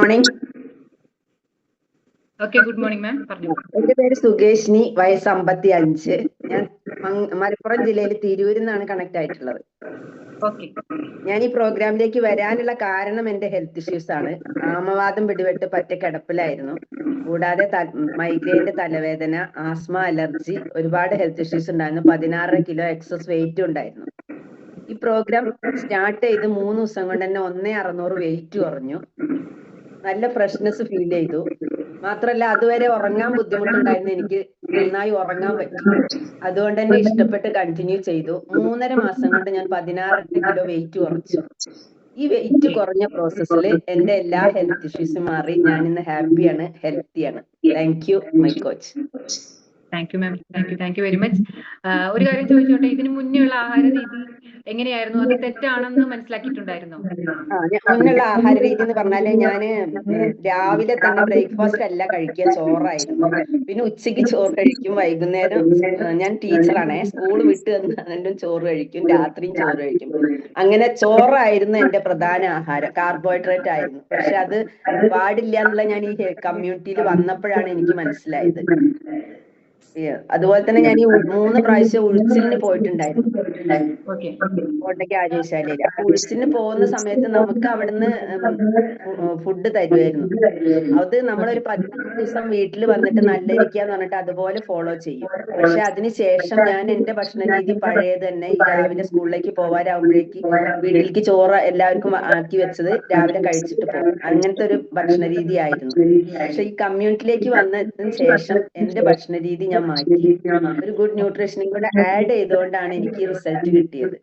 Morning. Okay, good morning ma'am. പറഞ്ഞു. എന്റെ പേര് സുകേഷിനി, വയസ്സ് 55. ഞാൻ മലപ്പുറം ജില്ലയിൽ തിരൂരിൽ നിന്നാണ് കണക്ട് ആയിട്ടുള്ളത്. ഓക്കെ. ഞാൻ ഈ പ്രോഗ്രാമിലേക്ക് വരാനുള്ള കാരണം എന്റെ ഹെൽത്ത് ഇഷ്യൂസ് ആണ്. ആമവാദം പിടിപെട്ട് പറ്റ കിടപ്പിലായിരുന്നു. കൂടാതെ മൈഗ്രെയിന്റെ തലവേദന, ആസ്മ, അലർജി, ഒരുപാട് ഹെൽത്ത് ഇഷ്യൂസ് ഉണ്ടായിരുന്നു. 16 കിലോ എക്സസ് വെയിറ്റും ഉണ്ടായിരുന്നു. ഈ പ്രോഗ്രാം സ്റ്റാർട്ട് ചെയ്ത് 3 ദിവസം കൊണ്ട് തന്നെ 1600 വെയിറ്റ് കുറഞ്ഞു. നല്ല ഫ്രഷ്നെസ് ഫീൽ ചെയ്തു. മാത്രല്ല അതുവരെ ഉറങ്ങാൻ ബുദ്ധിമുട്ടുണ്ടായിരുന്നു. എനിക്ക് നന്നായി ഉറങ്ങാൻ പറ്റി. അതുകൊണ്ട് തന്നെ ഇഷ്ടപ്പെട്ട് കണ്ടിന്യൂ ചെയ്തു. 3.5 മാസം കൊണ്ട് ഞാൻ 16 കിലോ വെയിറ്റ് കുറച്ചു. ഈ വെയിറ്റ് കുറഞ്ഞ പ്രോസസ്സിൽ എന്റെ എല്ലാ ഹെൽത്ത് ഇഷ്യൂസും മാറി. ഞാൻ ഇന്ന് ഹാപ്പിയാണ്, ഹെൽത്തിയാണ്. Thank you my coach. Thank you ma'am. Thank you very much. ഒരു കാര്യം ചോദിച്ചോട്ടെ, ഇതിന് മുന്നേ ഉള്ള ആഹാര രീതി എങ്ങനെയായിരുന്നു? അത് തെറ്റാണെന്ന് മനസ്സിലാക്കിയിട്ടുണ്ടായിരുന്നോ? മുന്നുള്ള ആഹാര രീതി എന്ന് പറഞ്ഞാല് ഞാന് രാവിലെ തന്നെ ബ്രേക്ക്ഫാസ്റ്റ് അല്ല കഴിക്കുക, ചോറായിരുന്നു. പിന്നെ ഉച്ചയ്ക്ക് ചോറ് കഴിക്കും, വൈകുന്നേരം ഞാൻ ടീച്ചറാണേ, സ്കൂൾ വിട്ട് വന്നാലും ചോറ് കഴിക്കും, രാത്രിയും ചോറ് കഴിക്കും. അങ്ങനെ ചോറായിരുന്നു എന്റെ പ്രധാന ആഹാരം, കാർബോഹൈഡ്രേറ്റ് ആയിരുന്നു. പക്ഷെ അത് പാടില്ല എന്നുള്ള ഞാൻ ഈ കമ്മ്യൂണിറ്റിയിൽ വന്നപ്പോഴാണ് എനിക്ക് മനസ്സിലായത്. അതുപോലെ തന്നെ ഞാൻ ഈ 3 പ്രാവശ്യം ഉഴിച്ചിലിന് പോയിട്ടുണ്ടായിരുന്നു, കോട്ടയ്ക്ക് ആര്യശാലയിൽ. അപ്പൊ ഉഴിച്ചിലിന് പോകുന്ന സമയത്ത് നമുക്ക് അവിടുന്ന് ഫുഡ് തരുമായിരുന്നു. അത് നമ്മളൊരു 15 ദിവസം വീട്ടിൽ വന്നിട്ട് നല്ലിരിക്കാന്ന് പറഞ്ഞിട്ട് അതുപോലെ ഫോളോ ചെയ്യും. പക്ഷെ അതിനുശേഷം ഞാൻ എന്റെ ഭക്ഷണ രീതി പഴയത് തന്നെ, ഈ രാവിലെ സ്കൂളിലേക്ക് പോവാനാവുമ്പോഴേക്ക് വീട്ടിലേക്ക് ചോറ് എല്ലാവർക്കും ആക്കി വെച്ചത് രാവിലെ കഴിച്ചിട്ട് പോകും. അങ്ങനത്തെ ഒരു ഭക്ഷണ രീതി ആയിരുന്നു. പക്ഷെ ഈ കമ്മ്യൂണിറ്റിയിലേക്ക് വന്നതിന് ശേഷം എന്റെ ഭക്ഷണ രീതി ഞാൻ മാറ്റി. ഒരു ഗുഡ് ന്യൂട്രീഷനും കൂടെ ആഡ് ചെയ്തുകൊണ്ടാണ് എനിക്ക് റിസൾട്ട് കിട്ടിയത്.